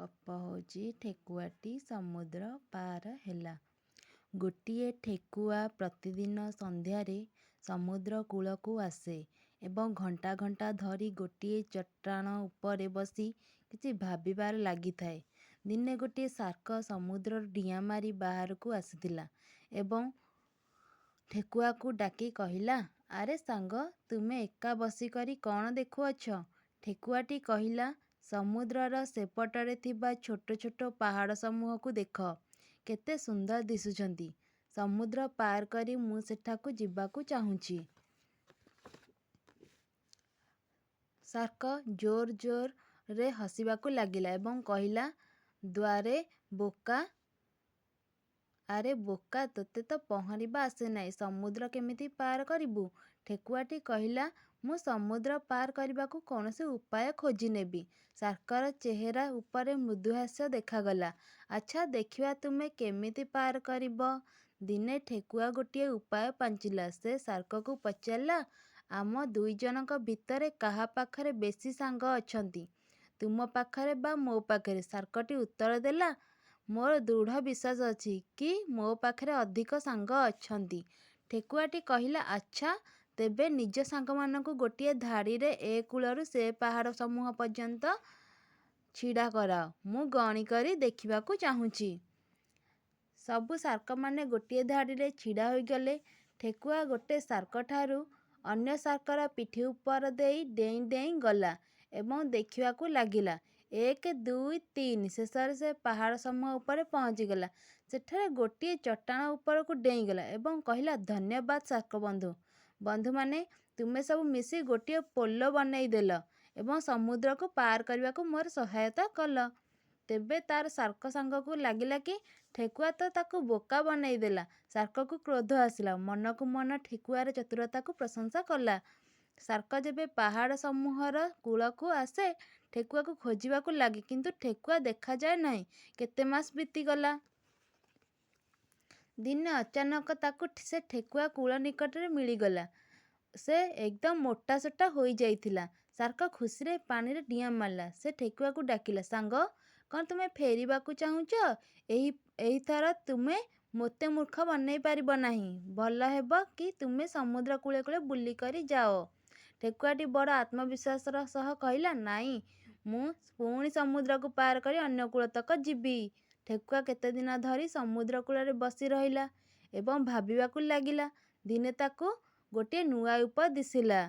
ଗପ ହେଉଛି ଠେକୁଆଟି ସମୁଦ୍ର ପାର ହେଲା। ଗୋଟିଏ ଠେକୁଆ ପ୍ରତିଦିନ ସନ୍ଧ୍ୟାରେ ସମୁଦ୍ର କୂଳକୁ ଆସେ ଏବଂ ଘଣ୍ଟା ଘଣ୍ଟା ଧରି ଗୋଟିଏ ଚଟାଣ ଉପରେ ବସି କିଛି ଭାବିବାରେ ଲାଗିଥାଏ। ଦିନେ ଗୋଟିଏ ସାର୍କ ସମୁଦ୍ରର ଡିଆଁ ମାରି ବାହାରକୁ ଆସିଥିଲା ଏବଂ ଠେକୁଆକୁ ଡାକି କହିଲା, ଆରେ ସାଙ୍ଗ, ତୁମେ ଏକା ବସିକରି କ'ଣ ଦେଖୁଅଛ? ଠେକୁଆଟି କହିଲା, ସମୁଦ୍ରର ସେପଟରେ ଥିବା ଛୋଟ ଛୋଟ ପାହାଡ଼ ସମୂହକୁ ଦେଖ, କେତେ ସୁନ୍ଦର ଦିଶୁଛନ୍ତି। ସମୁଦ୍ର ପାର କରି ମୁଁ ସେଠାକୁ ଯିବାକୁ ଚାହୁଁଛି। ସାର୍କ ଜୋର ଜୋରରେ ହସିବାକୁ ଲାଗିଲା ଏବଂ କହିଲା, ଦ୍ୱାରେ ବୋକା, ଆରେ ବୋକା, ତୋତେ ତ ପହଁରିବା ଆସେ ନାହିଁ, ସମୁଦ୍ର କେମିତି ପାର କରିବୁ? ଠେକୁଆଟି କହିଲା, ମୁଁ ସମୁଦ୍ର ପାର କରିବାକୁ କୌଣସି ଉପାୟ ଖୋଜି ନେବି। ସାର୍କର ଚେହେରା ଉପରେ ମୃଦୁହାସ୍ୟ ଦେଖାଗଲା। ଆଚ୍ଛା, ଦେଖିବା ତୁମେ କେମିତି ପାର କରିବ। ଦିନେ ଠେକୁଆ ଗୋଟିଏ ଉପାୟ ପାଞ୍ଚିଲା। ସେ ସାର୍କକୁ ପଚାରିଲା, ଆମ ଦୁଇଜଣଙ୍କ ଭିତରେ କାହା ପାଖରେ ବେଶୀ ସାଙ୍ଗ ଅଛନ୍ତି, ତୁମ ପାଖରେ ବା ମୋ ପାଖରେ? ସାର୍କଟି ଉତ୍ତର ଦେଲା, ମୋର ଦୃଢ଼ ବିଶ୍ୱାସ ଅଛି କି ମୋ ପାଖରେ ଅଧିକ ସାଙ୍ଗ ଅଛନ୍ତି। ଠେକୁଆଟି କହିଲା, ଆଚ୍ଛା, ତେବେ ନିଜ ସାଙ୍ଗମାନଙ୍କୁ ଗୋଟିଏ ଧାଡ଼ିରେ ଏ କୂଳରୁ ସେ ପାହାଡ଼ ସମୂହ ପର୍ଯ୍ୟନ୍ତ ଛିଡ଼ା କରାଅ, ମୁଁ ଗଣି କରି ଦେଖିବାକୁ ଚାହୁଁଛି। ସବୁ ସାର୍କମାନେ ଗୋଟିଏ ଧାଡ଼ିରେ ଛିଡ଼ା ହୋଇଗଲେ। ଠେକୁଆ ଗୋଟେ ସାର୍କଠାରୁ ଅନ୍ୟ ସାର୍କର ପିଠି ଉପର ଦେଇ ଡେଇଁ ଡେଇଁ ଗଲା ଏବଂ ଦେଖିବାକୁ ଲାଗିଲା, 1, 2, 3, ଶେଷରେ ସେ ପାହାଡ଼ ସମୂହ ଉପରେ ପହଞ୍ଚିଗଲା। ସେଠାରେ ଗୋଟିଏ ଚଟାଣ ଉପରକୁ ଡେଇଁଗଲା ଏବଂ କହିଲା, ଧନ୍ୟବାଦ ସାର୍କ ବନ୍ଧୁ। ବନ୍ଧୁମାନେ, ତୁମେ ସବୁ ମିଶି ଗୋଟିଏ ପୋଲ ବନେଇଦେଲ ଏବଂ ସମୁଦ୍ରକୁ ପାର କରିବାକୁ ମୋର ସହାୟତା କଲ। ତେବେ ତାର ସାର୍କ ସାଙ୍ଗକୁ ଲାଗିଲା କି ଠେକୁଆ ତ ତାକୁ ବୋକା ବନେଇଦେଲା। ସାର୍କକୁ କ୍ରୋଧ ଆସିଲା। ମନକୁ ମନ ଠେକୁଆର ଚତୁରତାକୁ ପ୍ରଶଂସା କଲା। ସାର୍କ ଯେବେ ପାହାଡ଼ ସମୂହର କୂଳକୁ ଆସେ, ଠେକୁଆକୁ ଖୋଜିବାକୁ ଲାଗେ, କିନ୍ତୁ ଠେକୁଆ ଦେଖାଯାଏ ନାହିଁ। କେତେ ମାସ ବିତିଗଲା। ଦିନେ ଅଚାନକ ତାକୁ ସେ ଠେକୁଆ କୂଳ ନିକଟରେ ମିଳିଗଲା। ସେ ଏକଦମ ମୋଟାସୋଟା ହୋଇଯାଇଥିଲା। ସାର୍କ ଖୁସିରେ ପାଣିରେ ଡିଆଁ ମାରିଲା। ସେ ଠେକୁଆକୁ ଡାକିଲା, ସାଙ୍ଗ, କ'ଣ ତୁମେ ଫେରିବାକୁ ଚାହୁଁଛ? ଏଇଥର ତୁମେ ମୋତେ ମୂର୍ଖ ବନେଇ ପାରିବ ନାହିଁ। ଭଲ ହେବ କି ତୁମେ ସମୁଦ୍ର କୂଳେ କୂଳେ ବୁଲିକରି ଯାଅ। ଠେକୁଆଟି ବଡ଼ ଆତ୍ମବିଶ୍ୱାସର ସହ କହିଲା, ନାଇଁ, ମୁଁ ପୁଣି ସମୁଦ୍ରକୁ ପାର କରି ଅନ୍ୟ କୂଳତକ ଯିବି। ଠେକୁଆ କେତେଦିନ ଧରି ସମୁଦ୍ର କୂଳରେ ବସି ରହିଲା ଏବଂ ଭାବିବାକୁ ଲାଗିଲା। ଦିନେ ତାକୁ ଗୋଟିଏ ନୂଆ ଉପାୟ ଦିଶିଲା।